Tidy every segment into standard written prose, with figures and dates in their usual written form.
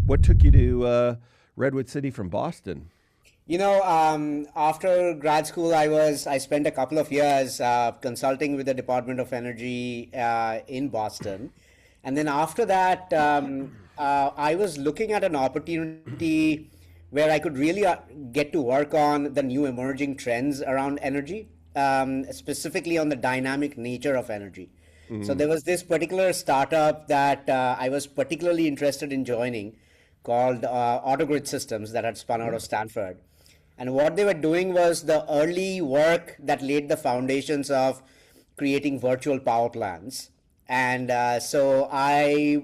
What took you to Redwood City from Boston? After grad school, I spent a couple of years consulting with the Department of Energy in Boston, and then after that, I was looking at an opportunity where I could really get to work on the new emerging trends around energy, specifically on the dynamic nature of energy. So there was this particular startup that I was particularly interested in joining called Autogrid Systems that had spun out of Stanford. And what they were doing was the early work that laid the foundations of creating virtual power plants. And so I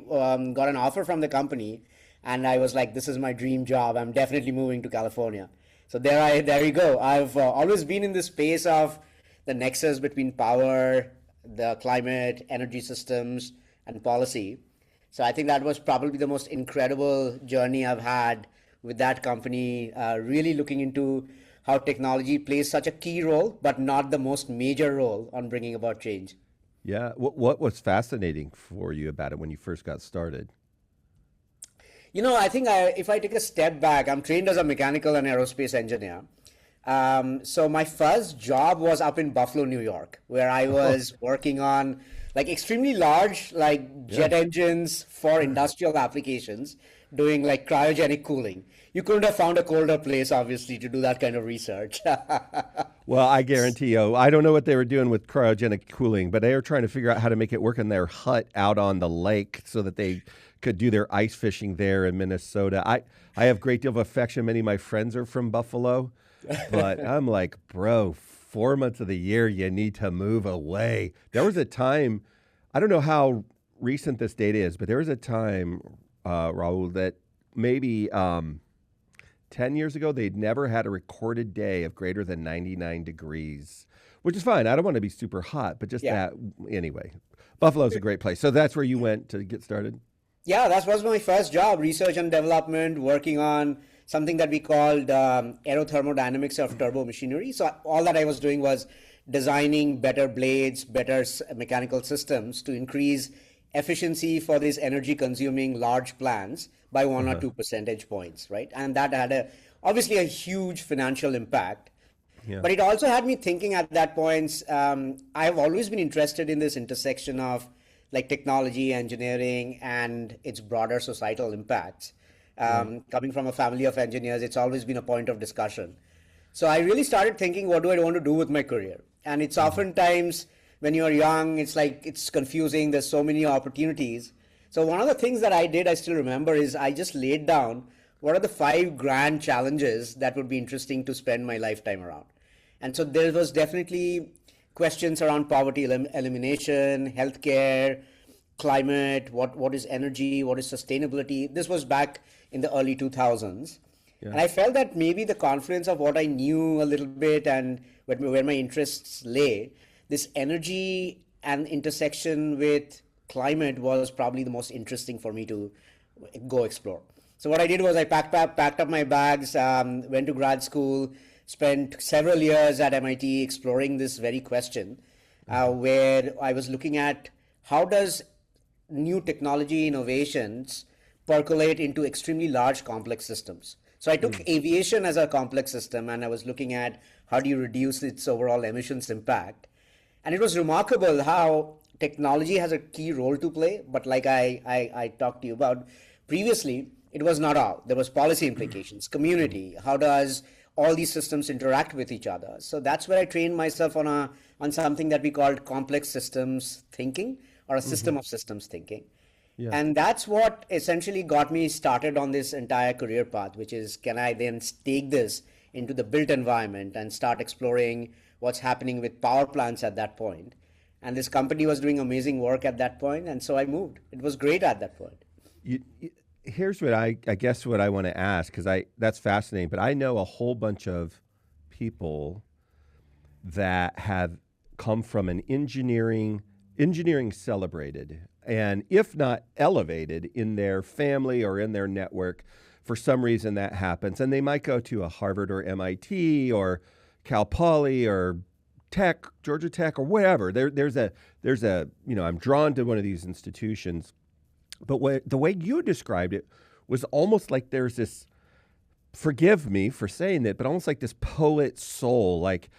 got an offer from the company, and I was like, "This is my dream job. I'm definitely moving to California." So there you go. I've always been in this space of the nexus between power, the climate, energy systems, and policy. So I think that was probably the most incredible journey I've had with that company, really looking into how technology plays such a key role, but not the most major role on bringing about change. Yeah. What was fascinating for you about it when you first got started? I think if I take a step back, I'm trained as a mechanical and aerospace engineer. So my first job was up in Buffalo, New York, where I was working on like extremely large, like Yeah. jet engines for industrial applications, doing like cryogenic cooling. You couldn't have found a colder place, obviously, to do that kind of research. Well, I guarantee you, I don't know what they were doing with cryogenic cooling, but they were trying to figure out how to make it work in their hut out on the lake so that they could do their ice fishing there in Minnesota. I have a great deal of affection. Many of my friends are from Buffalo, but I'm like, bro, 4 months of the year, you need to move away. There was a time, I don't know how recent this data is, but there was a time, Rahul, that maybe 10 years ago, they'd never had a recorded day of greater than 99 degrees, which is fine. I don't want to be super hot, but just Yeah. that anyway. Buffalo's a great place. So that's where you went to get started? Yeah, that was my first job, research and development, working on something that we called aerothermodynamics of turbo machinery. So all that I was doing was designing better blades, better mechanical systems to increase efficiency for these energy consuming large plants by 1 or 2 percentage points, right? And that had obviously a huge financial impact. Yeah. But it also had me thinking at that point. I have always been interested in this intersection of like technology, engineering, and its broader societal impacts. Right. Coming from a family of engineers, it's always been a point of discussion. So I really started thinking, what do I want to do with my career? And it's oftentimes when you're young, it's like it's confusing. There's so many opportunities. So one of the things that I did, I still remember, is I just laid down what are the 5 grand challenges that would be interesting to spend my lifetime around. And so there was definitely questions around poverty elimination, healthcare, climate, what is energy, what is sustainability. This was back in the early 2000s. Yeah. And I felt that maybe the confluence of what I knew a little bit and where my interests lay, this energy and intersection with climate was probably the most interesting for me to go explore. So what I did was I packed up my bags, went to grad school, spent several years at MIT exploring this very question, where I was looking at how does new technology innovations percolate into extremely large complex systems. So I took aviation as a complex system, and I was looking at how do you reduce its overall emissions impact. And it was remarkable how technology has a key role to play, but like I talked to you about previously, it was not all. There was policy implications, community, how does all these systems interact with each other. So that's where I trained myself on something that we called complex systems thinking, or a system of systems thinking. Yeah. And that's what essentially got me started on this entire career path, which is, can I then take this into the built environment and start exploring what's happening with power plants at that point? And this company was doing amazing work at that point, and so I moved. It was great at that point. Here's what I guess what I want to ask, because that's fascinating, but I know a whole bunch of people that have come from an engineering celebrated, and if not elevated in their family or in their network, for some reason that happens. And they might go to a Harvard or MIT or Cal Poly or Tech, Georgia Tech, or whatever. There's a I'm drawn to one of these institutions. But the way you described it was almost like there's this, forgive me for saying that, but almost like this poet soul. Like,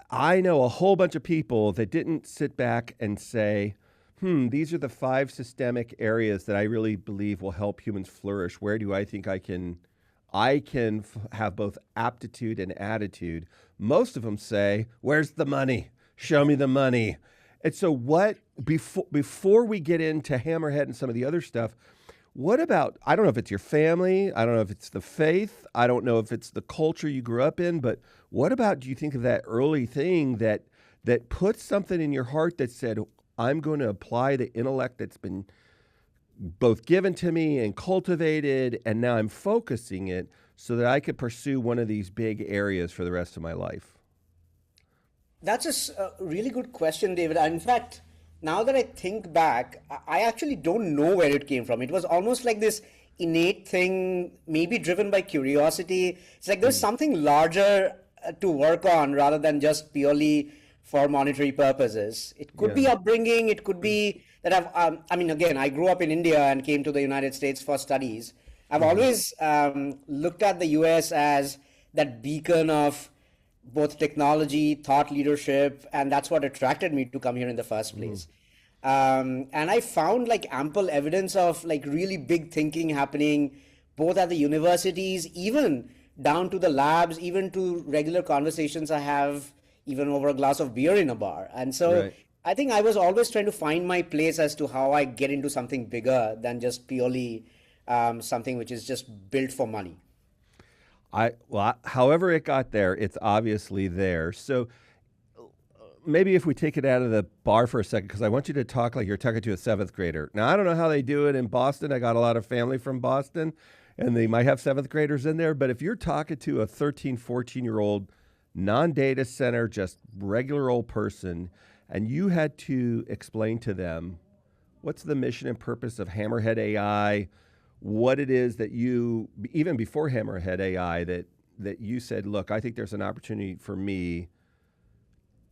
I know a whole bunch of people that didn't sit back and say, these are the 5 systemic areas that I really believe will help humans flourish. Where do I think I can have both aptitude and attitude? Most of them say, where's the money? Show me the money. And so before we get into Hammerhead and some of the other stuff, what about, I don't know if it's your family, I don't know if it's the faith, I don't know if it's the culture you grew up in, but what about, do you think of that early thing that put something in your heart that said, I'm going to apply the intellect that's been both given to me and cultivated, and now I'm focusing it so that I could pursue one of these big areas for the rest of my life? That's a really good question, David. In fact, now that I think back, I actually don't know where it came from. It was almost like this innate thing, maybe driven by curiosity. It's like there's something larger to work on rather than just purely for monetary purposes. It could be Yeah. upbringing. It could be that I mean, again, I grew up in India and came to the United States for studies. I've always looked at the US as that beacon of both technology, thought leadership, and that's what attracted me to come here in the first place. And I found like ample evidence of like really big thinking happening both at the universities, even down to the labs, even to regular conversations I have even over a glass of beer in a bar. And so Right. I think I was always trying to find my place as to how I get into something bigger than just purely something which is just built for money. However it got there, it's obviously there. So maybe if we take it out of the bar for a second, because I want you to talk like you're talking to a 7th grader. Now, I don't know how they do it in Boston. I got a lot of family from Boston, and they might have 7th graders in there. But if you're talking to a 13, 14-year-old non-data center, just regular old person, and you had to explain to them what's the mission and purpose of Hammerhead AI, what it is that you, even before Hammerhead AI, that you said, look, I think there's an opportunity for me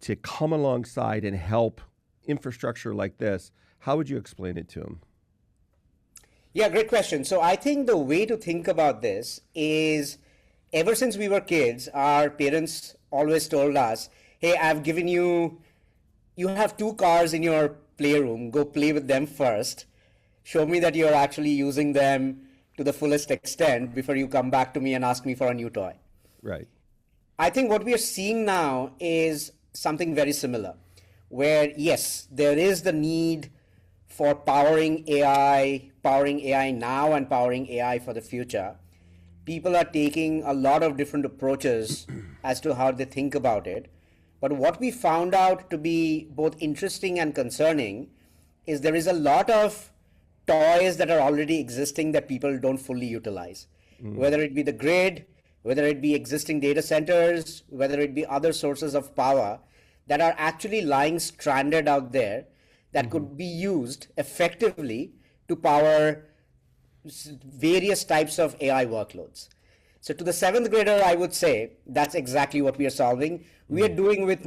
to come alongside and help infrastructure like this, how would you explain it to them? Yeah, great question. So I think the way to think about this is ever since we were kids, our parents always told us, hey, you have 2 cars in your playroom, go play with them first. Show me that you're actually using them to the fullest extent before you come back to me and ask me for a new toy. Right. I think what we are seeing now is something very similar, where yes, there is the need for powering AI now and powering AI for the future. People are taking a lot of different approaches as to how they think about it. But what we found out to be both interesting and concerning is there is a lot of toys that are already existing that people don't fully utilize, whether it be the grid, whether it be existing data centers, whether it be other sources of power that are actually lying stranded out there that could be used effectively to power various types of AI workloads. So to the 7th grader, I would say that's exactly what we are solving. We are doing with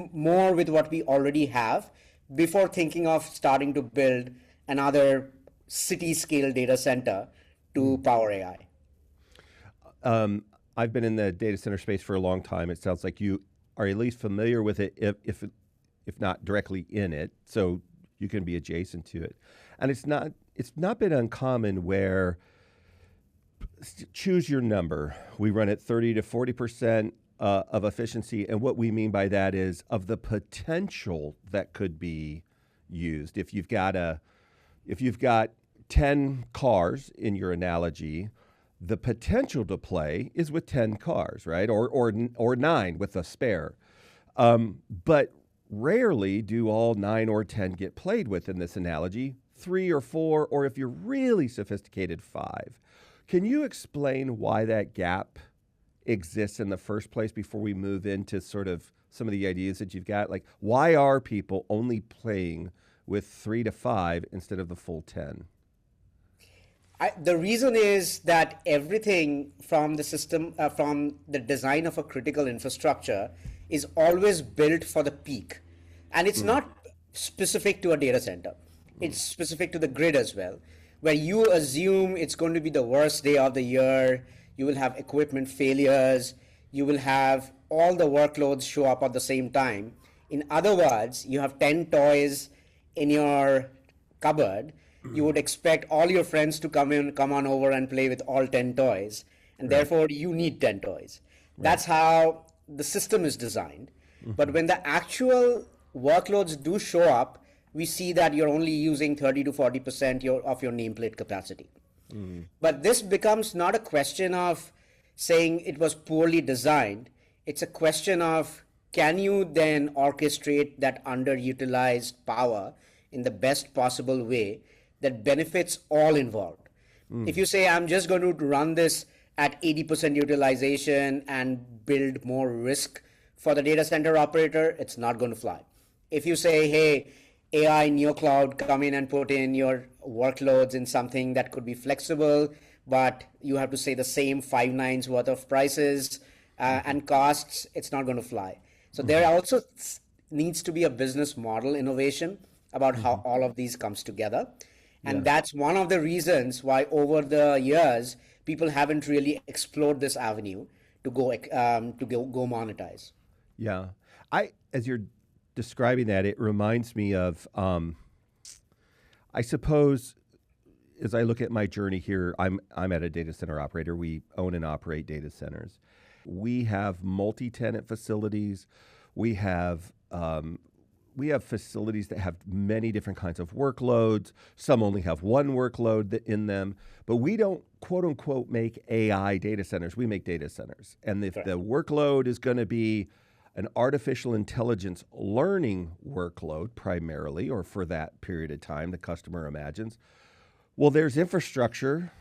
what we already have before thinking of starting to build another city scale data center to power AI. I've been in the data center space for a long time. It sounds like you are at least familiar with it, if not directly in it, so you can be adjacent to it. And it's not been uncommon where, choose your number. We run at 30 to 40% of efficiency, and what we mean by that is of the potential that could be used. If you've got 10 cars in your analogy, the potential to play is with 10 cars, right? Or 9 with a spare. But rarely do all 9 or 10 get played with in this analogy. 3 or 4, or if you're really sophisticated, 5. Can you explain why that gap exists in the first place before we move into sort of some of the ideas that you've got? Like, why are people only playing with 3 to 5 instead of the full 10? The reason is that everything from the system, from the design of a critical infrastructure, is always built for the peak. And it's not specific to a data center. It's specific to the grid as well. where you assume it's going to be the worst day of the year. You will have equipment failures. You will have all the workloads show up at the same time. In other words, you have 10 toys in your cupboard. You would expect all your friends to come on over and play with all 10 toys. And Right. therefore, you need 10 toys. Right. That's how the system is designed. But when the actual workloads do show up, we see that you're only using 30 to 40% of your nameplate capacity. But this becomes not a question of saying it was poorly designed. It's a question of, can you then orchestrate that underutilized power in the best possible way that benefits all involved? If you say, I'm just going to run this at 80% utilization and build more risk for the data center operator, it's not going to fly. If you say, hey, AI NeoCloud, come in and put in your workloads in something that could be flexible, but you have to say the same 5 nines worth of prices and costs, it's not going to fly. So there also needs to be a business model innovation about how all of these comes together. And Yeah. that's one of the reasons why over the years, people haven't really explored this avenue to go monetize. Yeah. As you're describing that, it reminds me of, I suppose, as I look at my journey here, I'm at a data center operator. We own and operate data centers. We have multi-tenant facilities. We have facilities that have many different kinds of workloads. Some only have one workload in them, but we don't quote unquote make AI data centers. We make data centers. And if the workload is going to be an artificial intelligence learning workload primarily, or for that period of time the customer imagines, well, there's infrastructure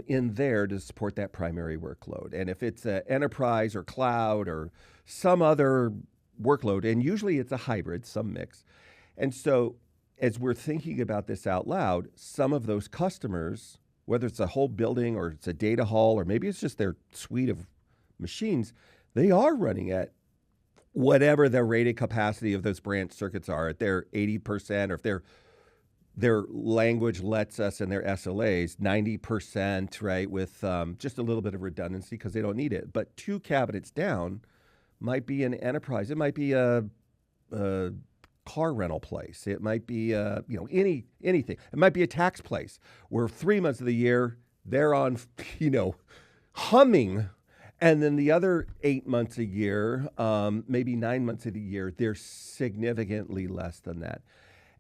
in there to support that primary workload. And if it's an enterprise or cloud or some other workload, and usually it's a hybrid, some mix. And so as we're thinking about this out loud, some of those customers, whether it's a whole building or it's a data hall, or maybe it's just their suite of machines, they are running at whatever the rated capacity of those branch circuits are at their 80%, or if their language lets us in their SLAs, 90%, right, with just a little bit of redundancy because they don't need it. But 2 cabinets down might be an enterprise. It might be a car rental place. It might be anything. It might be a tax place where 3 months of the year they're on, humming. And then the other 8 months a year, maybe 9 months of the year, they're significantly less than that.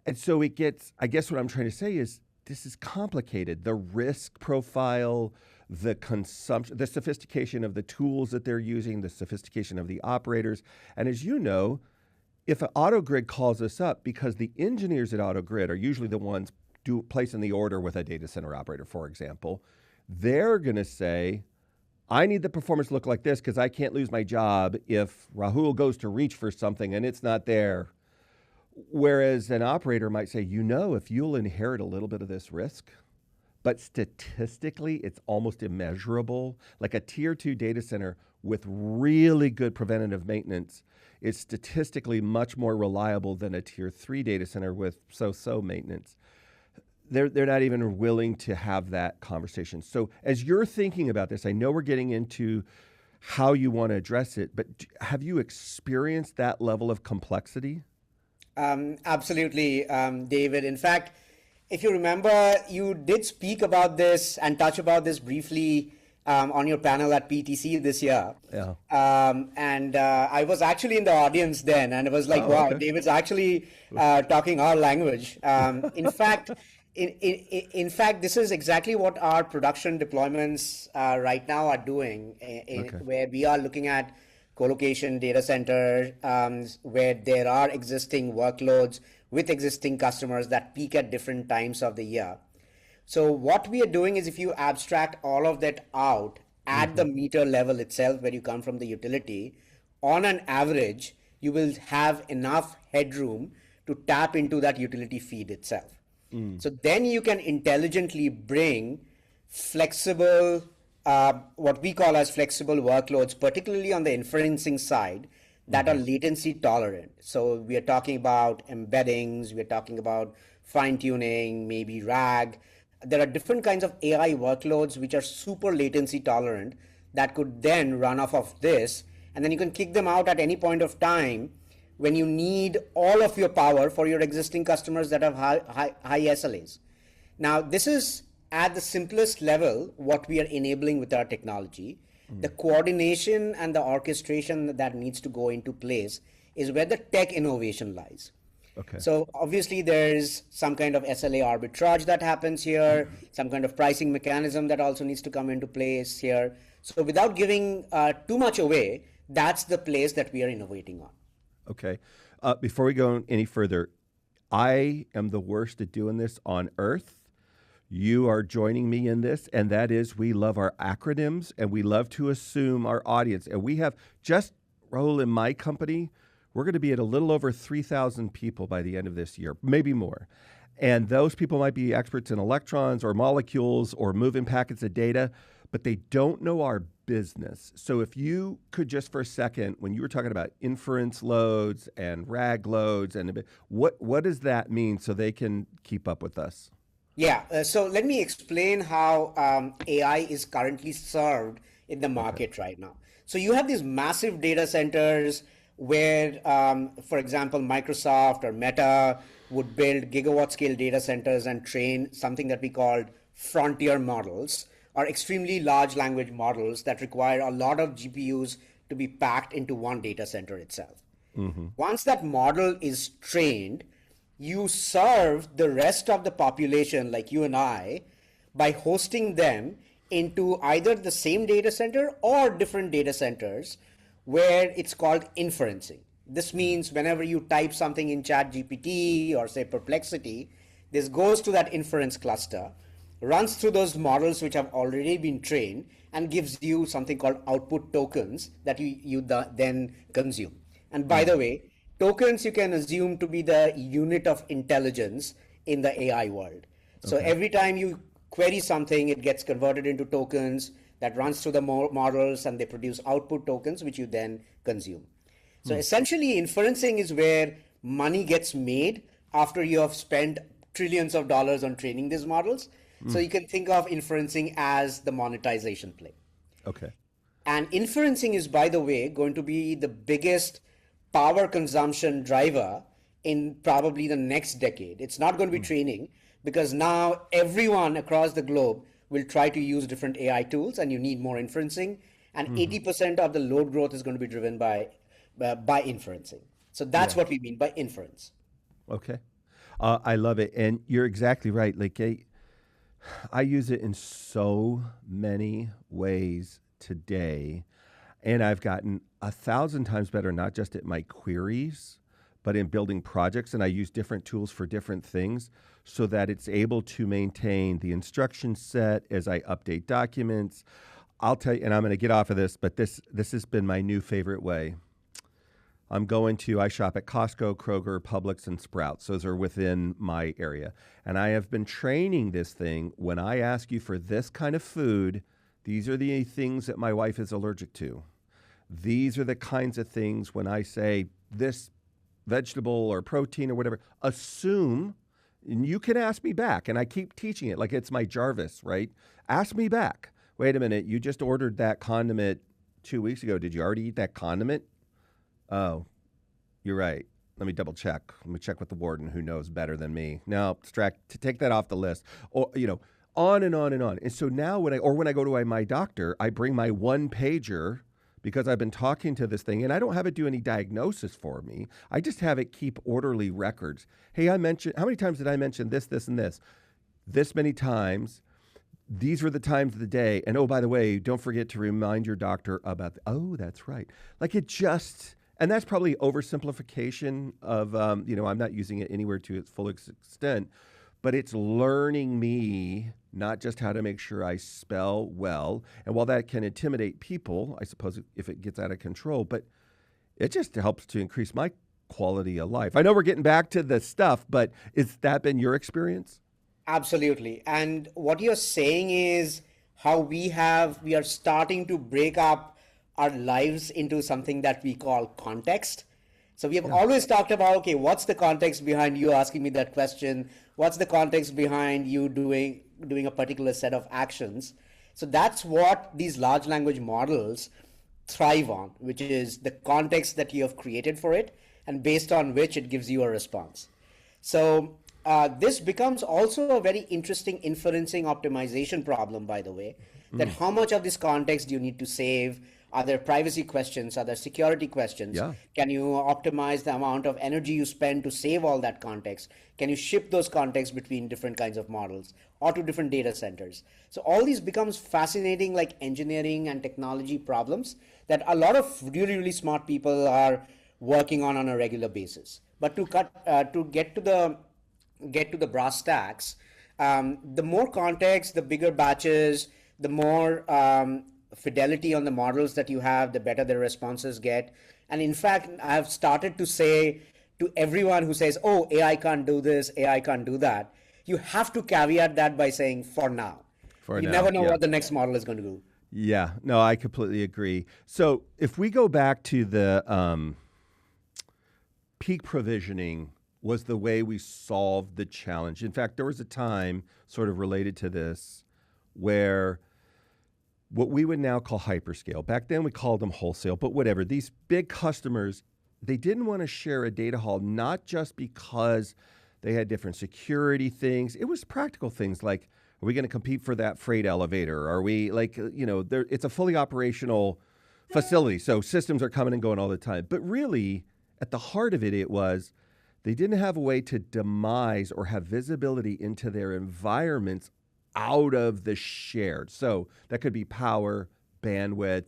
And so it gets, I guess what I'm trying to say is this is complicated. The risk profile, the consumption, the sophistication of the tools that they're using, the sophistication of the operators. And as you know, if an AutoGrid calls us up, because the engineers at AutoGrid are usually the ones placing the order with a data center operator, for example, they're going to say, I need the performance to look like this because I can't lose my job if Rahul goes to reach for something and it's not there. Whereas an operator might say, if you'll inherit a little bit of this risk, but statistically, it's almost immeasurable. Like a tier 2 data center with really good preventative maintenance is statistically much more reliable than a tier 3 data center with so-so maintenance. They're not even willing to have that conversation. So as you're thinking about this, I know we're getting into how you want to address it, but have you experienced that level of complexity? Absolutely, David. In fact, if you remember, you did speak about this and touch about this briefly on your panel at PTC this year. Yeah. And I was actually in the audience then, and it was like, wow, Okay. David's actually talking our language. In fact, this is exactly what our production deployments right now are doing, Okay. where we are looking at co-location data center where there are existing workloads with existing customers that peak at different times of the year. So what we are doing is, if you abstract all of that out at the meter level itself, where you come from the utility, on an average, you will have enough headroom to tap into that utility feed itself. So then you can intelligently bring flexible, what we call as flexible workloads, particularly on the inferencing side, that are latency tolerant. So we are talking about embeddings, we are talking about fine tuning, maybe RAG, there are different kinds of AI workloads which are super latency tolerant that could then run off of this. And then you can kick them out at any point of time when you need all of your power for your existing customers that have high SLAs. Now, this is at the simplest level what we are enabling with our technology. The coordination and the orchestration that needs to go into place is where the tech innovation lies. Okay. So obviously there's some kind of SLA arbitrage that happens here, some kind of pricing mechanism that also needs to come into place here. So without giving too much away, that's the place that we are innovating on. Okay. Before we go any further, I am the worst at doing this on earth. You are joining me in this, and that is we love our acronyms and we love to assume our audience. And we have just, Rahul, in my company, we're going to be at a little over 3,000 people by the end of this year, maybe more. And those people might be experts in electrons or molecules or moving packets of data, but they don't know our business. So if you could just for a second, when you were talking about inference loads and RAG loads, and what does that mean so they can keep up with us? Yeah, so let me explain how AI is currently served in the market right now. So you have these massive data centers where, for example, Microsoft or Meta would build gigawatt scale data centers and train something that we called frontier models, or extremely large language models that require a lot of GPUs to be packed into one data center itself. Once that model is trained, you serve the rest of the population, like you and I, by hosting them into either the same data center or different data centers where it's called inferencing. This means whenever you type something in ChatGPT or say Perplexity, this goes to that inference cluster, runs through those models which have already been trained, and gives you something called output tokens that you then consume. And by the way, tokens you can assume to be the unit of intelligence in the AI world. So every time you query something, it gets converted into tokens that runs through the models, and they produce output tokens, which you then consume. So essentially, inferencing is where money gets made after you have spent trillions of dollars on training these models. So you can think of inferencing as the monetization play. Okay. And inferencing is, by the way, going to be the biggest power consumption driver in probably the next decade. It's not going to be training, because now everyone across the globe will try to use different AI tools, and you need more inferencing. And 80% of the load growth is going to be driven by inferencing. So that's what we mean by inference. Okay. I love it. And you're exactly right. Like, I use it in so many ways today. And I've gotten 1,000 times better, not just at my queries, but in building projects. And I use different tools for different things so that it's able to maintain the instruction set as I update documents. I'll tell you, and I'm going to get off of this, but this has been my new favorite way. I shop at Costco, Kroger, Publix, and Sprouts. Those are within my area. And I have been training this thing. When I ask you for this kind of food, these are the things that my wife is allergic to. These are the kinds of things when I say this vegetable or protein or whatever, assume, and you can ask me back, and I keep teaching it like it's my Jarvis, right? Ask me back. Wait a minute, you just ordered that condiment 2 weeks ago. Did you already eat that condiment? Oh, you're right. Let me double check. Let me check with the warden who knows better than me. No, to take that off the list. Or, on and on and on. And so now when I go to my doctor, I bring my one pager because I've been talking to this thing, and I don't have it do any diagnosis for me. I just have it keep orderly records. Hey, how many times did I mention this, and this? This many times. These were the times of the day. And oh, by the way, don't forget to remind your doctor about, that's right. Like and that's probably oversimplification of, I'm not using it anywhere to its full extent, but it's learning me not just how to make sure I spell well. And while that can intimidate people, I suppose if it gets out of control, but it just helps to increase my quality of life. I know we're getting back to the stuff, but has that been your experience? Absolutely. And what you're saying is how we are starting to break up our lives into something that we call context. So we have always talked about, okay, what's the context behind you asking me that question? What's the context behind you doing a particular set of actions? So that's what these large language models thrive on, which is the context that you have created for it, and based on which it gives you a response. So this becomes also a very interesting inferencing optimization problem, by the way, that how much of this context do you need to save? Are there privacy questions? Are there security questions? Yeah. Can you optimize the amount of energy you spend to save all that context? Can you ship those contexts between different kinds of models or to different data centers? So all these becomes fascinating, like engineering and technology problems that a lot of really, really smart people are working on a regular basis. But to get to the brass tacks, the more context, the bigger batches, the more fidelity on the models that you have, the better the responses get. And in fact, I've started to say to everyone who says, oh, AI can't do this, AI can't do that, you have to caveat that by saying, for now. For You now, never know yeah. what the next model is going to do. Yeah, no, I completely agree. So if we go back to the peak provisioning was the way we solved the challenge. In fact, there was a time sort of related to this where what we would now call hyperscale, back then we called them wholesale, but whatever, these big customers, they didn't want to share a data hall, not just because they had different security things. It was practical things like, are we going to compete for that freight elevator? Are we it's a fully operational facility. So systems are coming and going all the time. But really, at the heart of it, it was they didn't have a way to demise or have visibility into their environments out of the shared. So that could be power, bandwidth,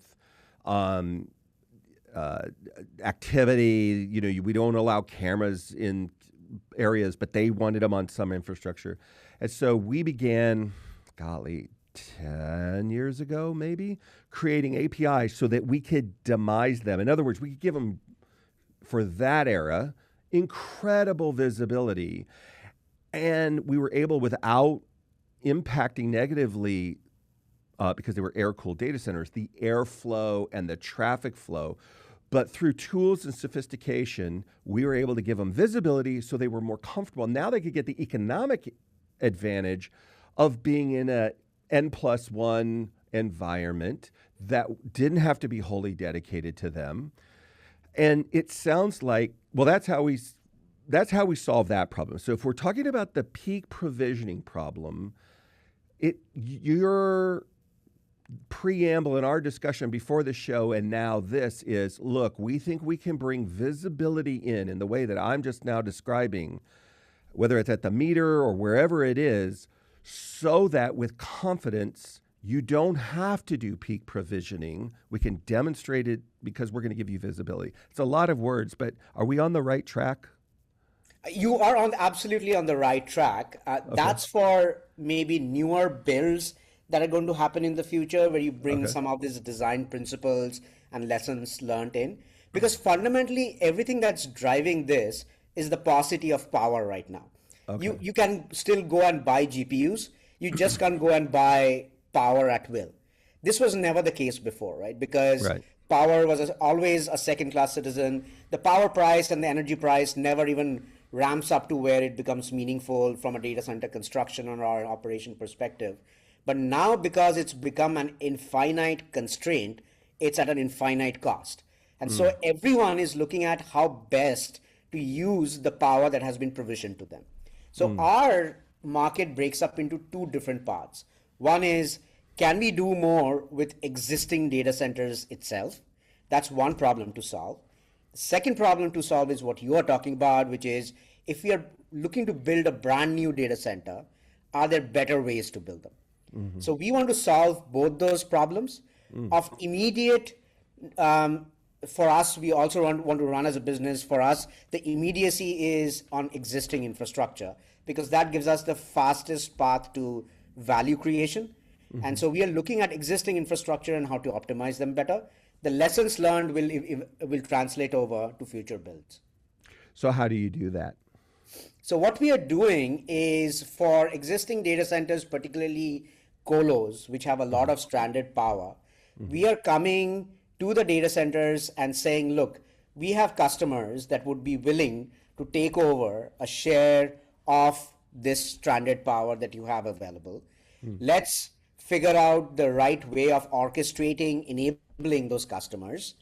activity. We don't allow cameras in areas, but they wanted them on some infrastructure. And so we began, 10 years ago, maybe, creating APIs so that we could demise them. In other words, we could give them, for that era, incredible visibility. And we were able, without impacting negatively, because they were air-cooled data centers, the airflow and the traffic flow. But through tools and sophistication, we were able to give them visibility so they were more comfortable. Now they could get the economic advantage of being in a N+1 environment that didn't have to be wholly dedicated to them. And it sounds like, well, that's how we solve that problem. So if we're talking about the peak provisioning problem, your preamble in our discussion before the show and now this is, look, we think we can bring visibility in the way that I'm just now describing, whether it's at the meter or wherever it is, so that with confidence, you don't have to do peak provisioning. We can demonstrate it because we're going to give you visibility. It's a lot of words, but are we on the right track? You are absolutely on the right track. That's for maybe newer builds that are going to happen in the future, where you bring some of these design principles and lessons learned in. Because fundamentally, everything that's driving this is the paucity of power right now. You can still go and buy GPUs. You just can't go and buy power at will. This was never the case before, right? Because power was always a second-class citizen. The power price and the energy price never even ramps up to where it becomes meaningful from a data center construction or an operation perspective. But now, because it's become an infinite constraint, it's at an infinite cost. And so everyone is looking at how best to use the power that has been provisioned to them. So our market breaks up into two different parts. One is, can we do more with existing data centers itself? That's one problem to solve. The second problem to solve is what you are talking about, which is, if we are looking to build a brand new data center, are there better ways to build them? So we want to solve both those problems. Of immediate, for us, we also want to run as a business. For us, the immediacy is on existing infrastructure, because that gives us the fastest path to value creation. And so we are looking at existing infrastructure and how to optimize them better. The lessons learned will translate over to future builds. So how do you do that? So what we are doing is, for existing data centers, particularly colos, which have a lot of stranded power, we are coming to the data centers and saying, look, we have customers that would be willing to take over a share of this stranded power that you have available. Let's figure out the right way of orchestrating, enabling those customers.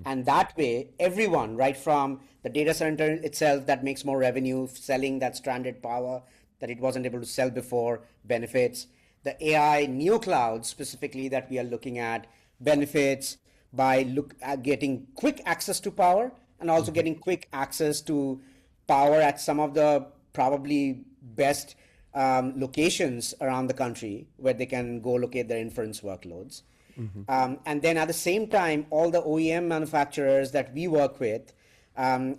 And that way, everyone, right from the data center itself that makes more revenue, selling that stranded power that it wasn't able to sell before, benefits. The AI neoclouds specifically that we are looking at benefits by getting quick access to power and also getting quick access to power at some of the probably best locations around the country where they can go locate their inference workloads. And then at the same time, all the OEM manufacturers that we work with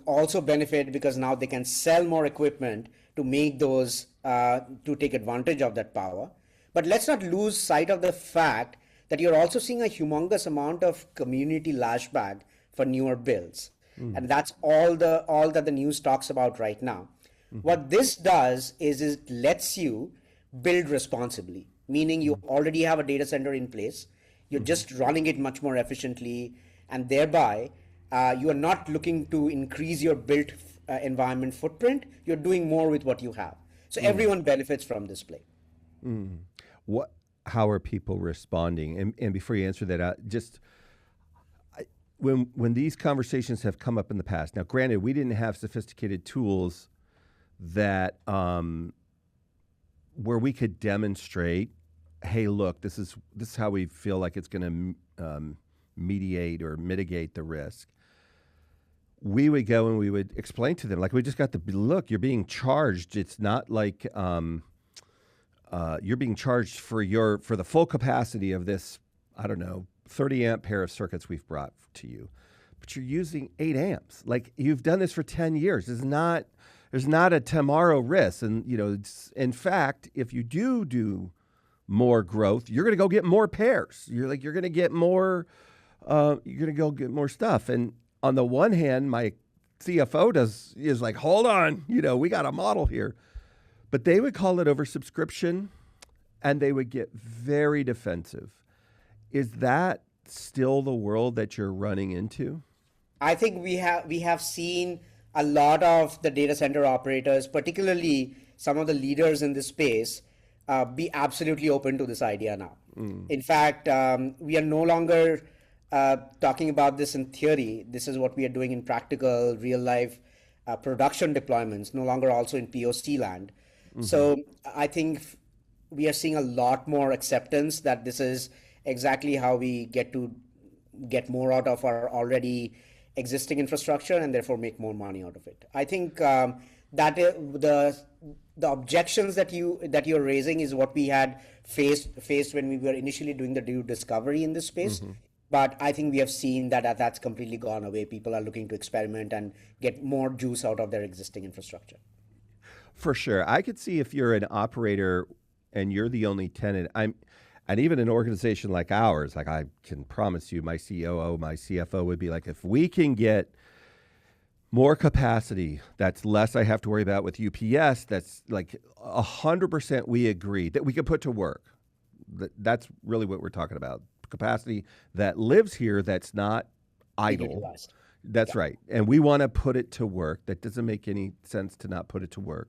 also benefit because now they can sell more equipment to make those, to take advantage of that power. But let's not lose sight of the fact that you're also seeing a humongous amount of community lashback for newer builds. And that's all that the news talks about right now. What this does is it lets you build responsibly, meaning you already have a data center in place. You're just running it much more efficiently, and thereby you are not looking to increase your built environment footprint. You're doing more with what you have. So everyone benefits from this play. How are people responding? And before you answer that, when these conversations have come up in the past, now granted, we didn't have sophisticated tools that where we could demonstrate, hey, look, this is how we feel like it's going to mediate or mitigate the risk. We would go and we would explain to them, like, we just got the look. You're being charged. It's not like you're being charged for the full capacity of this, I don't know, 30 amp pair of circuits we've brought to you, but you're using 8 amps. Like, you've done this for 10 years. There's not a tomorrow risk. And, in fact, if you do more growth, you're going to go get more pairs. You're going to get more, you're going to go get more stuff. And on the one hand, my CFO is like, hold on, we got a model here. But they would call it oversubscription, and they would get very defensive. Is that still the world that you're running into? I think we have seen a lot of the data center operators, particularly some of the leaders in this space, be absolutely open to this idea now. In fact, we are no longer talking about this in theory. This is what we are doing in practical, real life production deployments, no longer also in POC land. So I think we are seeing a lot more acceptance that this is exactly how we get more out of our already existing infrastructure and therefore make more money out of it. I think that the objections that you're raising is what we had faced when we were initially doing the due discovery in this space. But I think we have seen that that's completely gone away. People are looking to experiment and get more juice out of their existing infrastructure. For sure. I could see if you're an operator and you're the only tenant, and even an organization like ours, like, I can promise you, my COO, my CFO would be like, if we can get more capacity, that's less I have to worry about with UPS, that's like 100% we agree that we can put to work. That's really what we're talking about. Capacity that lives here, that's not idle. Utilized. That's right. And we want to put it to work. That doesn't make any sense to not put it to work.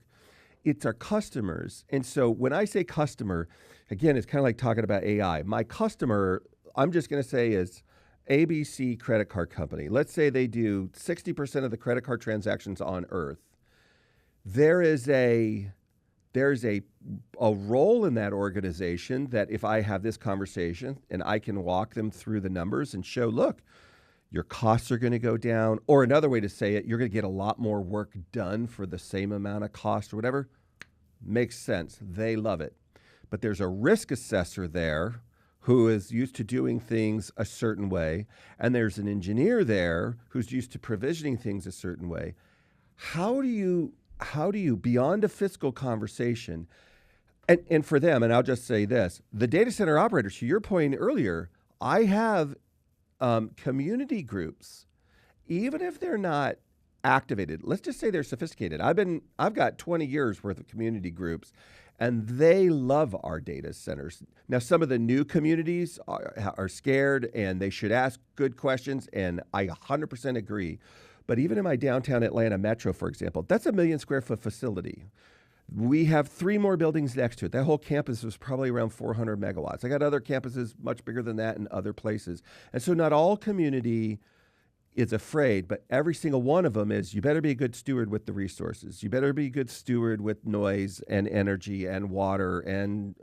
It's our customers. And so when I say customer, again, it's kind of like talking about AI. My customer, I'm just going to say, is ABC credit card company. Let's say they do 60% of the credit card transactions on Earth. There's a role in that organization that if I have this conversation and I can walk them through the numbers and show, look, your costs are going to go down, or another way to say it, you're going to get a lot more work done for the same amount of cost or whatever, makes sense. They love it. But there's a risk assessor there who is used to doing things a certain way, and there's an engineer there who's used to provisioning things a certain way. How do you, beyond a fiscal conversation, and for them, and I'll just say this, the data center operators, to your point earlier, I have community groups, even if they're not activated, let's just say they're sophisticated. I've got 20 years worth of community groups, and they love our data centers. Now, some of the new communities are scared, and they should ask good questions, and I 100% agree. But even in my downtown Atlanta metro, for example, that's a 1 million square foot facility. We have 3 more buildings next to it. That whole campus was probably around 400 megawatts. I got other campuses much bigger than that in other places. And so not all community is afraid, but every single one of them is, you better be a good steward with the resources. You better be a good steward with noise and energy and water and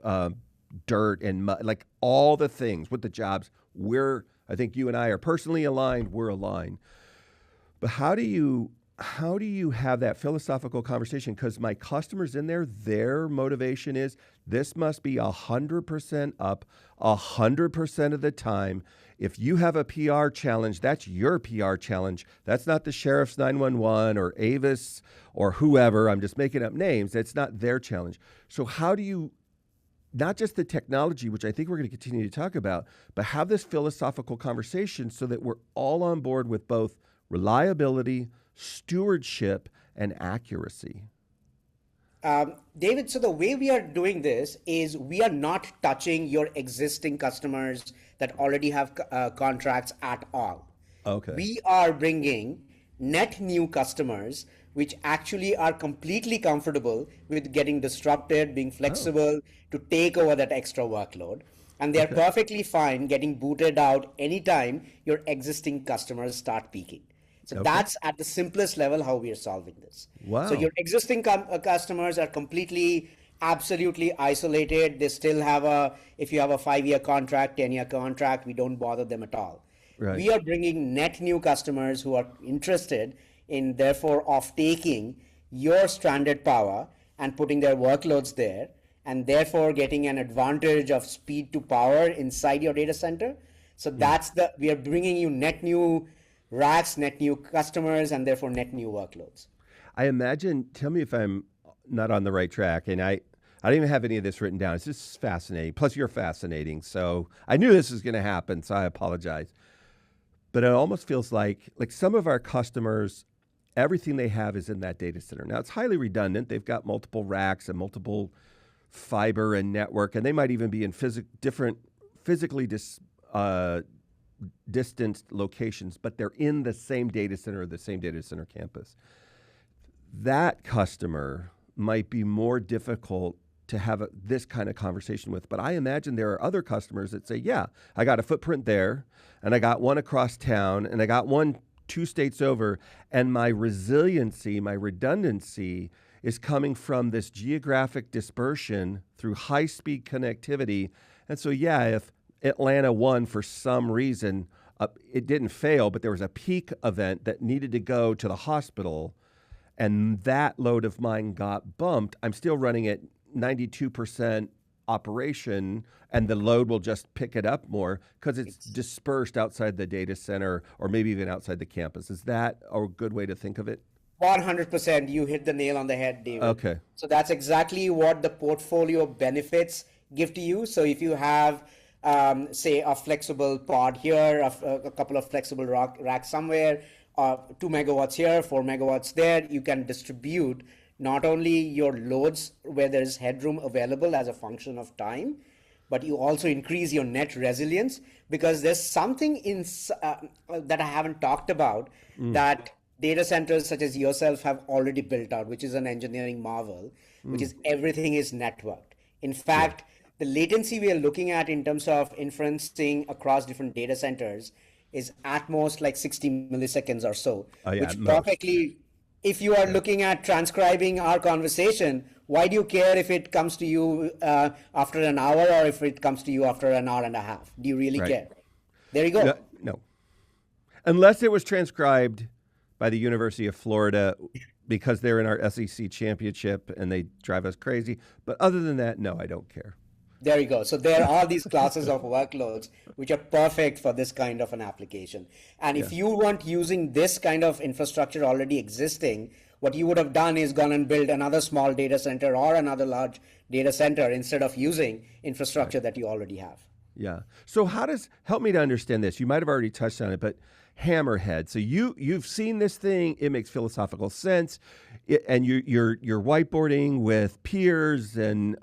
dirt and mud, like all the things with the jobs. I think you and I are personally aligned. We're aligned. But how do you have that philosophical conversation? Because my customers in there, their motivation is, this must be 100% up 100% of the time. If you have a PR challenge, that's your PR challenge. That's not the sheriff's 911 or Avis or whoever. I'm just making up names. That's not their challenge. So how do you, not just the technology, which I think we're going to continue to talk about, but have this philosophical conversation so that we're all on board with both reliability, stewardship, and accuracy? David, so the way we are doing this is we are not touching your existing customers that already have contracts at all. Okay. We are bringing net new customers which actually are completely comfortable with getting disrupted, being flexible to take over that extra workload. And they're perfectly fine getting booted out anytime your existing customers start peaking. So that's at the simplest level how we are solving this. Wow. So your existing customers are completely, absolutely isolated. They still have if you have a 5-year contract, 10-year contract, we don't bother them at all. Right. We are bringing net new customers who are interested in therefore off taking your stranded power and putting their workloads there, and therefore getting an advantage of speed to power inside your data center. So we are bringing you net new racks, net new customers, and therefore net new workloads. I imagine, tell me if I'm not on the right track, and I don't even have any of this written down. It's just fascinating. Plus, you're fascinating. So I knew this was going to happen, so I apologize. But it almost feels like some of our customers, everything they have is in that data center. Now, it's highly redundant. They've got multiple racks and multiple fiber and network, and they might even be in different physically distant locations, but they're in the same data center or the same data center campus. That customer might be more difficult to have this kind of conversation with. But I imagine there are other customers that say, yeah, I got a footprint there, and I got one across town, and I got one 2 states over, and my resiliency, my redundancy is coming from this geographic dispersion through high-speed connectivity. And so, yeah, if Atlanta won for some reason, it didn't fail, but there was a peak event that needed to go to the hospital, and that load of mine got bumped, I'm still running at 92% operation, and the load will just pick it up more because it's dispersed outside the data center or maybe even outside the campus. Is that a good way to think of it? 100%. You hit the nail on the head, David. Okay. So that's exactly what the portfolio benefits give to you. So if you have, say, a flexible pod here, a couple of flexible racks somewhere, 2 megawatts here, 4 megawatts there, you can distribute not only your loads where there is headroom available as a function of time, but you also increase your net resilience, because there's something that I haven't talked about that data centers such as yourself have already built out, which is an engineering marvel, which is everything is networked. In fact, the latency we are looking at in terms of inferencing across different data centers is at most like 60 milliseconds or so, which perfectly, if you are looking at transcribing our conversation, why do you care if it comes to you after an hour or if it comes to you after an hour and a half? Do you really care? There you go. No. Unless it was transcribed by the University of Florida because they're in our SEC championship and they drive us crazy. But other than that, no, I don't care. There you go. So there are these classes of workloads which are perfect for this kind of an application. And if you weren't using this kind of infrastructure already existing, what you would have done is gone and built another small data center or another large data center instead of using infrastructure that you already have. Yeah. So help me to understand this. You might have already touched on it, but Hammerhead. So you've seen this thing. It makes philosophical sense, and you're whiteboarding with peers and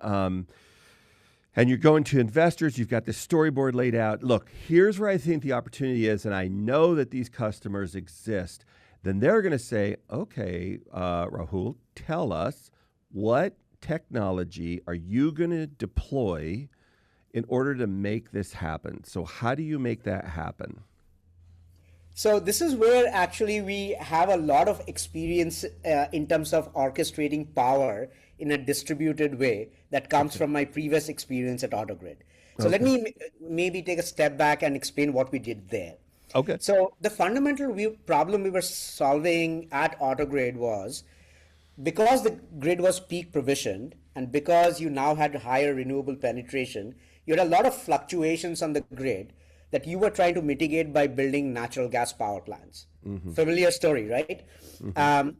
you're going to investors. You've got this storyboard laid out. Look, here's where I think the opportunity is, and I know that these customers exist. then they're going to say, okay, Rahul, tell us what technology are you going to deploy in order to make this happen? So how do you make that happen? So this is where actually we have a lot of experience in terms of orchestrating power in a distributed way that comes from my previous experience at AutoGrid. So let Okay. me maybe take a step back and explain what we did there. Okay. So the fundamental problem we were solving at AutoGrid was because the grid was peak provisioned and because you now had higher renewable penetration, you had a lot of fluctuations on the grid that you were trying to mitigate by building natural gas power plants. Familiar story, right?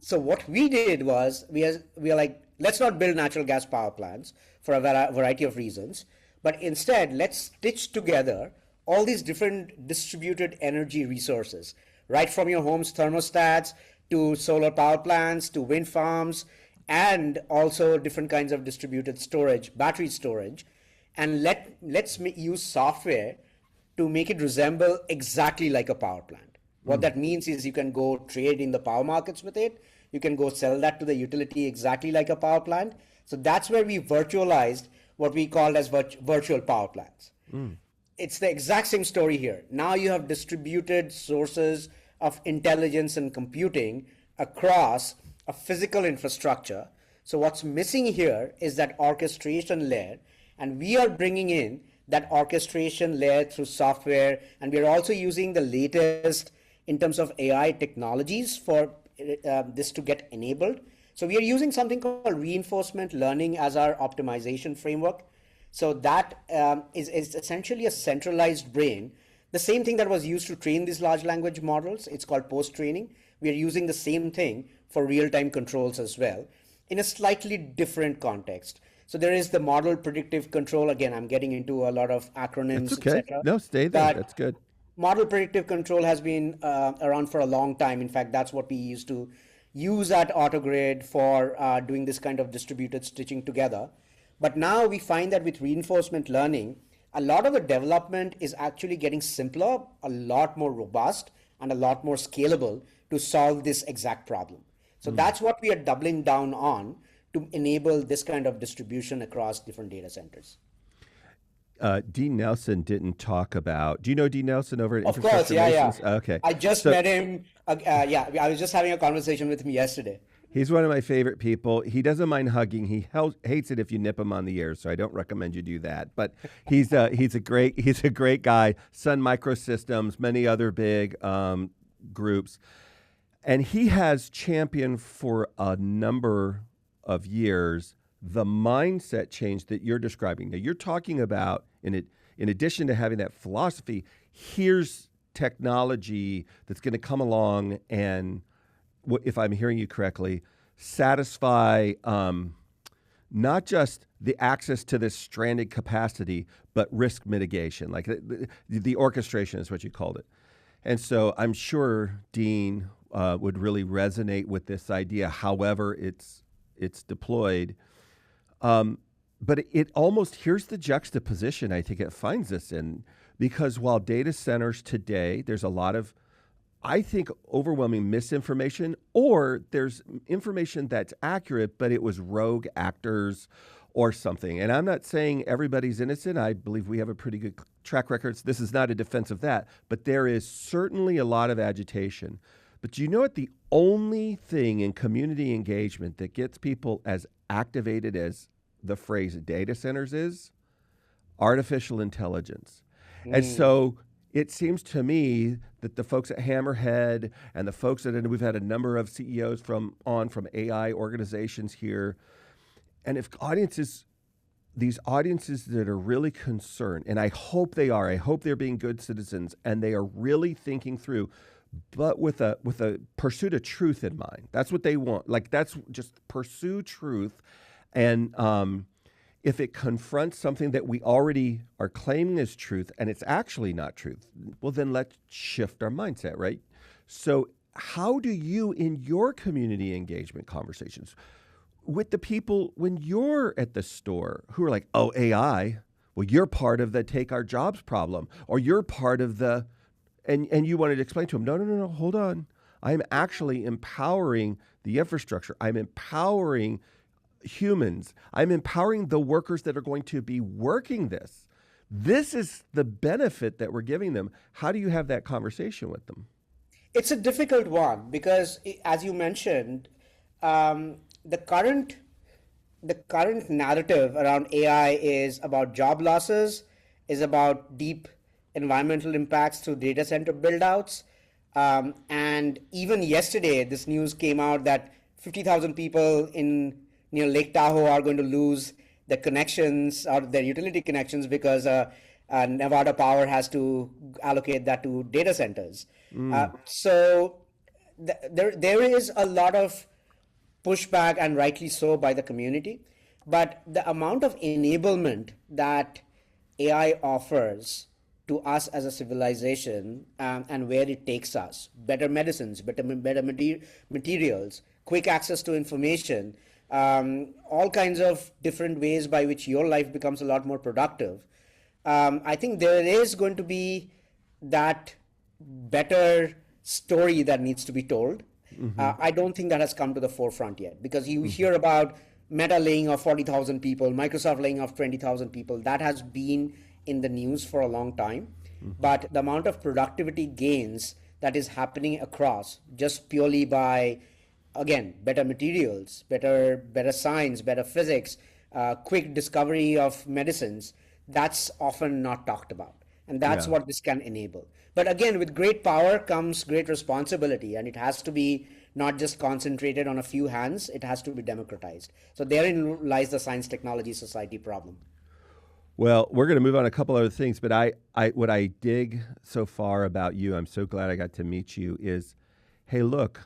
So what we did was we are like, let's not build natural gas power plants for a variety of reasons, but instead let's stitch together all these different distributed energy resources, right from your home's thermostats to solar power plants to wind farms, and also different kinds of distributed storage, battery storage, and let's use software to make it resemble exactly like a power plant. What that means is you can go trade in the power markets with it. You can go sell that to the utility exactly like a power plant. So that's where we virtualized what we called as virtual power plants. It's the exact same story here. Now you have distributed sources of intelligence and computing across a physical infrastructure. So what's missing here is that orchestration layer, and we are bringing in that orchestration layer through software, and we are also using the latest in terms of AI technologies for this to get enabled. So we are using something called reinforcement learning as our optimization framework. So that is essentially a centralized brain. The same thing that was used to train these large language models, it's called post-training. We are using the same thing for real-time controls as well in a slightly different context. So there is the model predictive control. Again, I'm getting into a lot of That's acronyms, okay. etc. No, stay there. But That's good. model predictive control has been around for a long time. In fact, that's what we used to use at AutoGrid for doing this kind of distributed stitching together. But now we find that with reinforcement learning, a lot of the development is actually getting simpler, a lot more robust, and a lot more scalable to solve this exact problem. So that's what we are doubling down on to enable this kind of distribution across different data centers. Dean Nelson didn't talk about. Do you know Dean Nelson over at Of course, Infrastructure yeah, yeah. Masons? Okay. I just So met him. Yeah, I was just having a conversation with him yesterday. he's one of my favorite people. He doesn't mind hugging. He hates it if you nip him on the ear, so I don't recommend you do that. But he's a great guy. Sun Microsystems, many other big groups, and he has championed for a number of years the mindset change that you're describing. Now you're talking about in addition to having that philosophy, here's technology that's going to come along and, if I'm hearing you correctly, satisfy not just the access to this stranded capacity, but risk mitigation, like the orchestration is what you called it. And so I'm sure Dean would really resonate with this idea, however it's deployed. But it almost, here's the juxtaposition I think it finds us in, because while data centers today, there's a lot of, I think, overwhelming misinformation, or there's information that's accurate, but it was rogue actors or something. And I'm not saying everybody's innocent. I believe we have a pretty good track record. This is not a defense of that, but there is certainly a lot of agitation. But you know what? The only thing in community engagement that gets people as activated as the phrase data centers is artificial intelligence. And so it seems to me that the folks at Hammerhead and the folks that, and we've had a number of CEOs from AI organizations here, and if these audiences that are really concerned, and I hope they are, I hope they're being good citizens and they are really thinking through, but with a pursuit of truth in mind. That's what they want. Like, that's just pursue truth. And if it confronts something that we already are claiming as truth and it's actually not truth, well, then let's shift our mindset, right? So how do you, in your community engagement conversations with the people when you're at the store who are like, oh, AI, well, you're part of the take our jobs problem, or you're part of the, and you wanted to explain to them, no, hold on. I'm actually empowering the infrastructure. I'm empowering humans. I'm empowering the workers that are going to be working this. This is the benefit that we're giving them. How do you have that conversation with them? It's a difficult one because, as you mentioned, um, the current the current narrative around AI is about job losses, is about deep environmental impacts through data center buildouts. And even yesterday, this news came out that 50,000 people in near Lake Tahoe are going to lose their connections or their utility connections because Nevada Power has to allocate that to data centers. So there is a lot of pushback, and rightly so, by the community. But the amount of enablement that AI offers to us as a civilization, and where it takes us, better medicines, better materials, quick access to information, all kinds of different ways by which your life becomes a lot more productive. I think there is going to be that better story that needs to be told. I don't think that has come to the forefront yet, because you hear about Meta laying off 40,000 people, Microsoft laying off 20,000 people. That has been in the news for a long time. But the amount of productivity gains that is happening across, just purely by, again, better materials, better science, better physics, quick discovery of medicines, that's often not talked about. And that's Yeah. what this can enable. But again, with great power comes great responsibility, and it has to be not just concentrated on a few hands, it has to be democratized. So therein lies the science technology society problem. Well, we're going to move on a couple other things, but what I dig so far about you, I'm so glad I got to meet you, is, hey, look,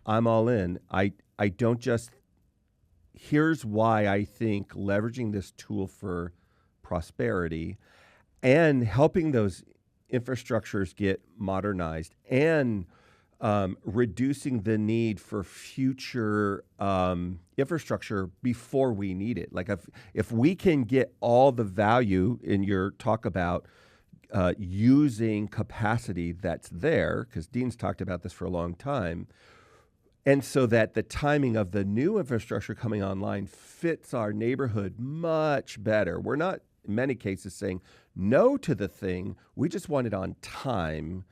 I'm all in. I don't just, here's why I think leveraging this tool for prosperity and helping those infrastructures get modernized and reducing the need for future infrastructure before we need it. Like if we can get all the value in your talk about using capacity that's there, because Dean's talked about this for a long time, and so that the timing of the new infrastructure coming online fits our neighborhood much better. We're not, in many cases, saying no to the thing. We just want it on time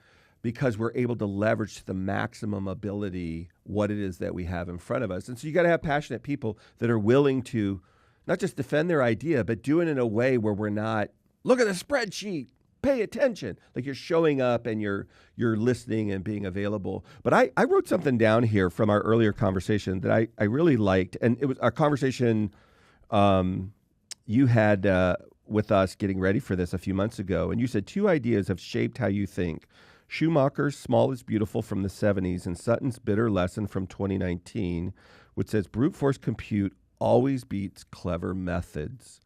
because we're able to leverage to the maximum ability what it is that we have in front of us. And so you got to have passionate people that are willing to not just defend their idea, but do it in a way where we're not, look at the spreadsheet, pay attention. Like you're showing up and you're listening and being available. But I wrote something down here from our earlier conversation that I really liked. And it was a conversation you had with us getting ready for this a few months ago. And you said two ideas have shaped how you think. Schumacher's Small is Beautiful from the 70s and Sutton's Bitter Lesson from 2019, which says brute force compute always beats clever methods.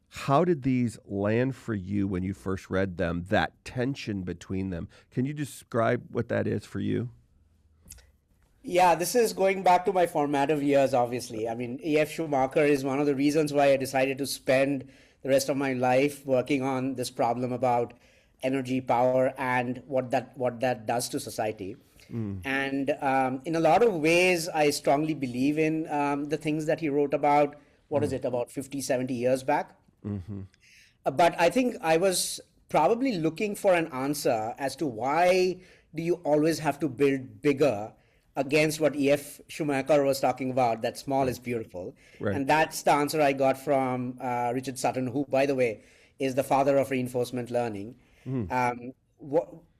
How did these land for you when you first read them, that tension between them? Can you describe what that is for you? Yeah, this is going back to my formative years, obviously. I mean, E.F. Schumacher is one of the reasons why I decided to spend the rest of my life working on this problem about energy, power, and what that does to society. And in a lot of ways, I strongly believe in the things that he wrote about, what is it, about 50, 70 years back. But I think I was probably looking for an answer as to why do you always have to build bigger against what E.F. Schumacher was talking about, that small is beautiful. Right. And that's the answer I got from Richard Sutton, who, by the way, is the father of reinforcement learning. Um,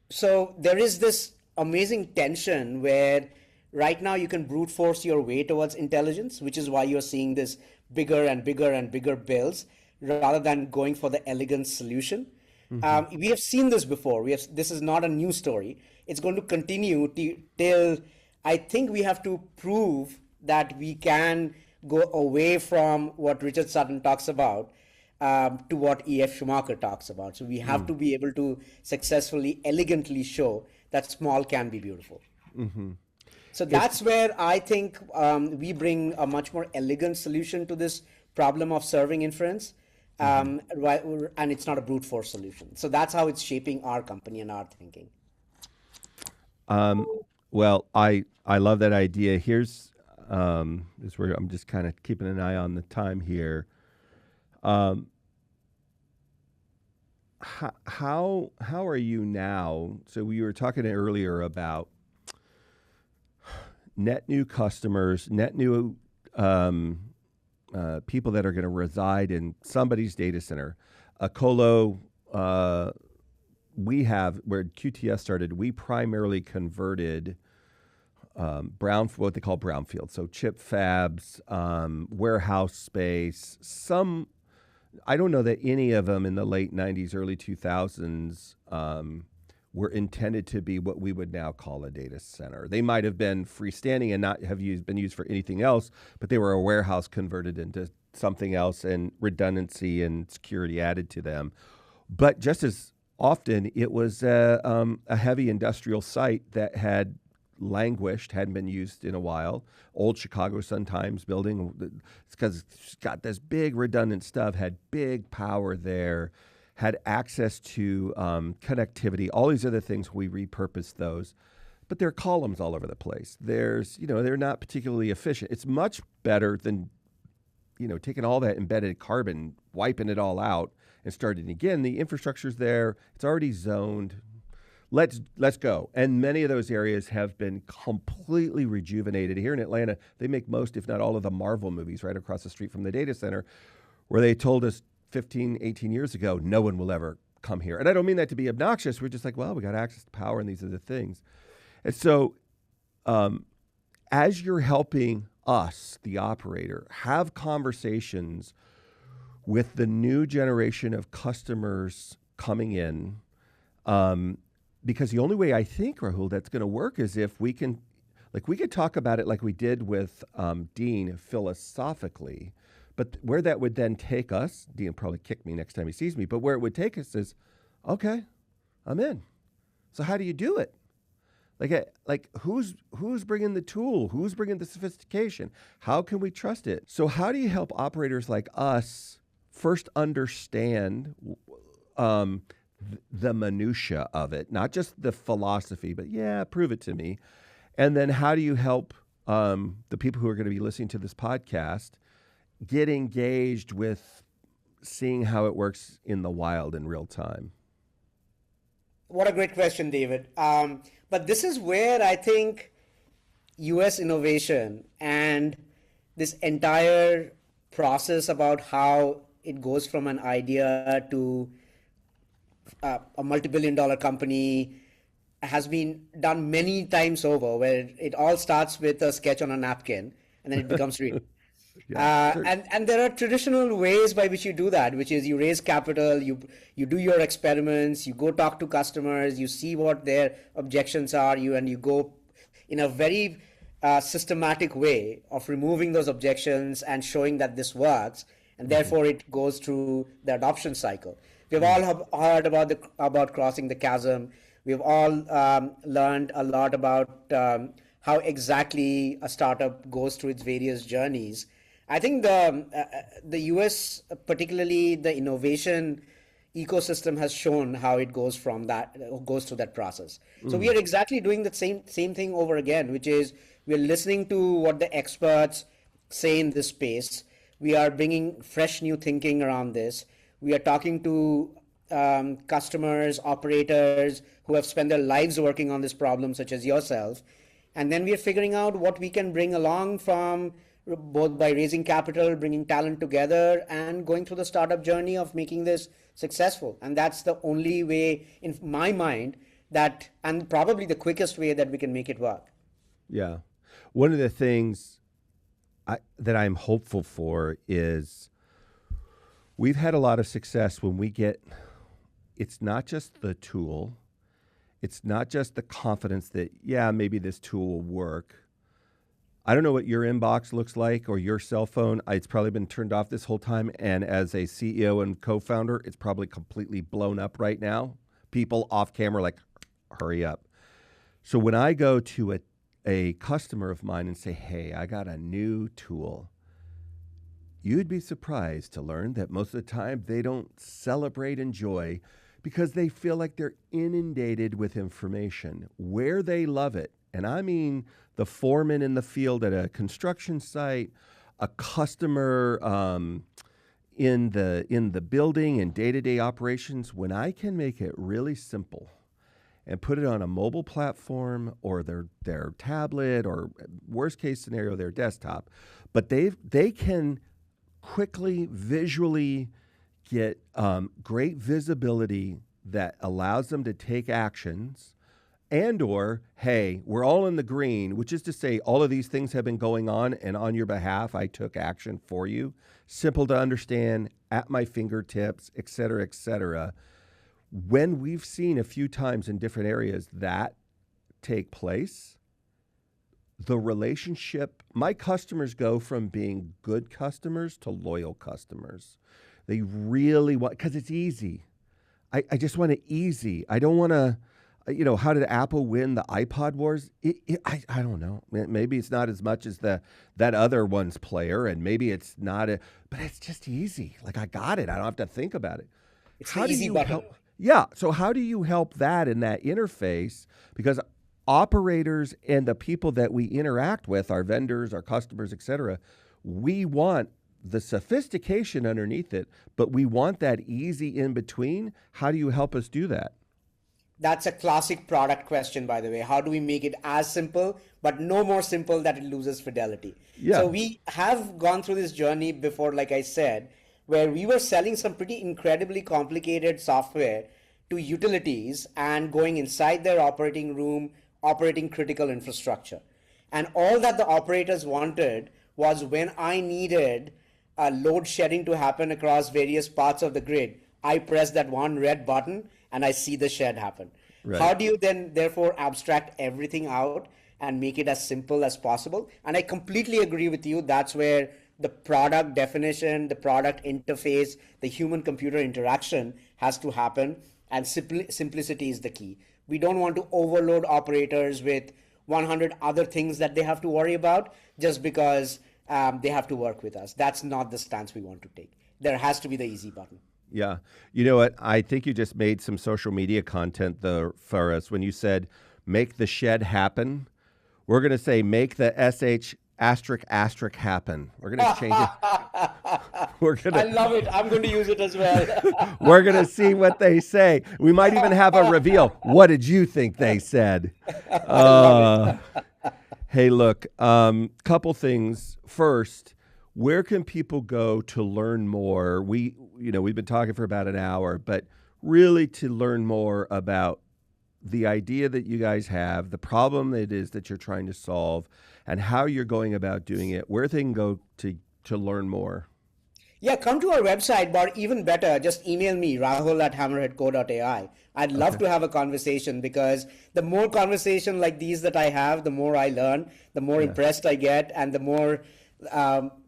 so there is this amazing tension where right now you can brute force your way towards intelligence, which is why you're seeing this bigger and bigger and bigger bills rather than going for the elegant solution. We have seen this before. This is not a new story. It's going to continue till I think we have to prove that we can go away from what Richard Sutton talks about to what E.F. Schumacher talks about. So we have to be able to successfully, elegantly show that small can be beautiful. So that's where I think we bring a much more elegant solution to this problem of serving inference. And it's not a brute force solution. So that's how it's shaping our company and our thinking. Well, I love that idea. Here's is where I'm just kind of keeping an eye on the time here. Um, how are you now? So we were talking earlier about net new customers, net new um, people that are going to reside in somebody's data center. A colo we have where QTS started. We primarily converted what they call brownfield, so chip fabs, warehouse space. Some I don't know that any of them in the late '90s, early 2000s were intended to be what we would now call a data center. They might have been freestanding and not have been used for anything else, but they were a warehouse converted into something else and redundancy and security added to them. But just as often, it was a heavy industrial site that had languished, hadn't been used in a while. Old Chicago Sun-Times building, it's because it's got this big redundant stuff, had big power there, had access to connectivity, all these other things. We repurposed those. But there are columns all over the place. They're not particularly efficient. It's much better than, taking all that embedded carbon, wiping it all out and starting again. The infrastructure's there. It's already zoned. Let's go. And many of those areas have been completely rejuvenated. Here in Atlanta, they make most, if not all, of the Marvel movies right across the street from the data center, where they told us 15, 18 years ago, no one will ever come here. And I don't mean that to be obnoxious. We're just like, well, we got access to power and these are the things. And so as you're helping us, the operator, have conversations with the new generation of customers coming in, because the only way I think, Rahul, that's going to work is if we could talk about it like we did with Dean philosophically, but where that would then take us, Dean will probably kick me next time he sees me, but where it would take us is, okay, I'm in. So how do you do it? Like who's bringing the tool? Who's bringing the sophistication? How can we trust it? So how do you help operators like us first understand the minutia of it, not just the philosophy, but prove it to me. And then how do you help the people who are going to be listening to this podcast get engaged with seeing how it works in the wild in real time? What a great question, David. But this is where I think US innovation and this entire process about how it goes from an idea to a multi-billion-dollar company has been done many times over, where it all starts with a sketch on a napkin and then it becomes real. And there are traditional ways by which you do that, which is you raise capital, you do your experiments, you go talk to customers, you see what their objections are, you go in a very systematic way of removing those objections and showing that this works, and therefore it goes through the adoption cycle. We've all heard about crossing the chasm. We've all learned a lot about how exactly a startup goes through its various journeys. I think the US, particularly the innovation ecosystem, has shown how it goes through that process. So we are exactly doing the same thing over again, which is we're listening to what the experts say in this space. We are bringing fresh new thinking around this. We are talking to customers, operators who have spent their lives working on this problem, such as yourself. And then we are figuring out what we can bring along from both by raising capital, bringing talent together, and going through the startup journey of making this successful. And that's the only way, in my mind, and probably the quickest way that we can make it work. Yeah. One of the things that I'm hopeful for is we've had a lot of success when it's not just the tool, it's not just the confidence that, maybe this tool will work. I don't know what your inbox looks like or your cell phone. It's probably been turned off this whole time. And as a CEO and co-founder, it's probably completely blown up right now. People off camera like, hurry up. So when I go to a customer of mine and say, hey, I got a new tool, you'd be surprised to learn that most of the time they don't celebrate and joy because they feel like they're inundated with information. Where they love it And I mean the foreman in the field at a construction site, a customer in the building and day-to-day operations. When I can make it really simple and put it on a mobile platform or their tablet, or worst case scenario, their desktop, but they can quickly visually get great visibility that allows them to take actions, and or, hey, we're all in the green, which is to say all of these things have been going on, and on your behalf, I took action for you. Simple to understand, at my fingertips, et cetera, et cetera. When we've seen a few times in different areas that take place, the relationship, my customers go from being good customers to loyal customers. They really want, because it's easy. I just want it easy. I don't want to, how did Apple win the iPod wars? I don't know. Maybe it's not as much as that other one's player, and maybe it's not, but it's just easy. Like, I got it. I don't have to think about it. It's the easy button. Help? Yeah. So how do you help that in that interface? Because operators and the people that we interact with, our vendors, our customers, et cetera, we want the sophistication underneath it, but we want that easy in between. How do you help us do that? That's a classic product question, by the way. How do we make it as simple, but no more simple that it loses fidelity? Yeah. So we have gone through this journey before, like I said, where we were selling some pretty incredibly complicated software to utilities and going inside their operating room, operating critical infrastructure. And all that the operators wanted was, when I needed load shedding to happen across various parts of the grid, I press that one red button and I see the shed happen. Right. How do you then therefore abstract everything out and make it as simple as possible? And I completely agree with you. That's where the product definition, the product interface, the human computer interaction has to happen. And simplicity is the key. We don't want to overload operators with 100 other things that they have to worry about just because they have to work with us. That's not the stance we want to take. There has to be the easy button. Yeah. You know what? I think you just made some social media content for us when you said, make the shed happen. We're going to say, make the SH asterisk asterisk happen. We're going to change it. I love it. I'm going to use it as well. We're going to see what they say. We might even have a reveal. What did you think they said? Hey, look, couple things. First, where can people go to learn more? We've been talking for about an hour, but really to learn more about the idea that you guys have, the problem it is that you're trying to solve, and how you're going about doing it, where they can go to learn more. Yeah, come to our website, but even better, just email me, rahul@hammerheadco.ai. I'd love to have a conversation, because the more conversation like these that I have, the more I learn, the more impressed I get, and the more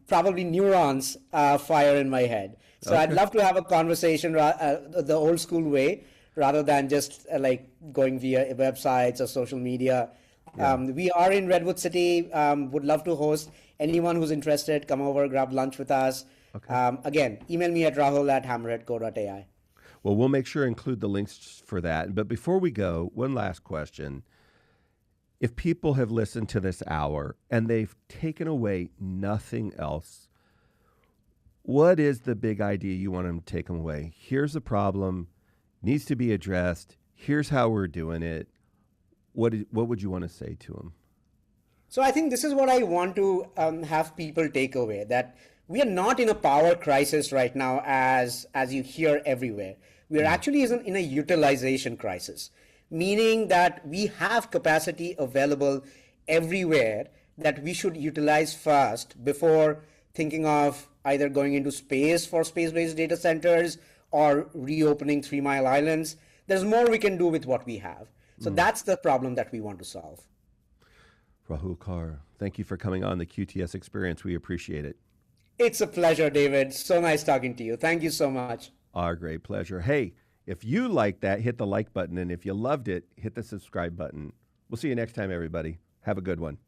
probably neurons fire in my head. So I'd love to have a conversation the old school way, rather than just like going via websites or social media. Yeah. We are in Redwood City. Would love to host anyone who's interested. Come over, grab lunch with us. Okay. Again, email me at rahul@hammerheadco.ai. Well, we'll make sure to include the links for that. But before we go, one last question. If people have listened to this hour and they've taken away nothing else, what is the big idea you want them to take them away? Here's the problem, needs to be addressed. Here's how we're doing it. What would you want to say to them? So I think this is what I want to have people take away, that we are not in a power crisis right now as you hear everywhere. We are actually in a utilization crisis, meaning that we have capacity available everywhere that we should utilize first before thinking of either going into space for space-based data centers or reopening 3 Mile Islands. There's more we can do with what we have. So that's the problem that we want to solve. Rahul Kar, thank you for coming on the QTS Experience. We appreciate it. It's a pleasure, David. So nice talking to you. Thank you so much. Our great pleasure. Hey, if you liked that, hit the like button. And if you loved it, hit the subscribe button. We'll see you next time, everybody. Have a good one.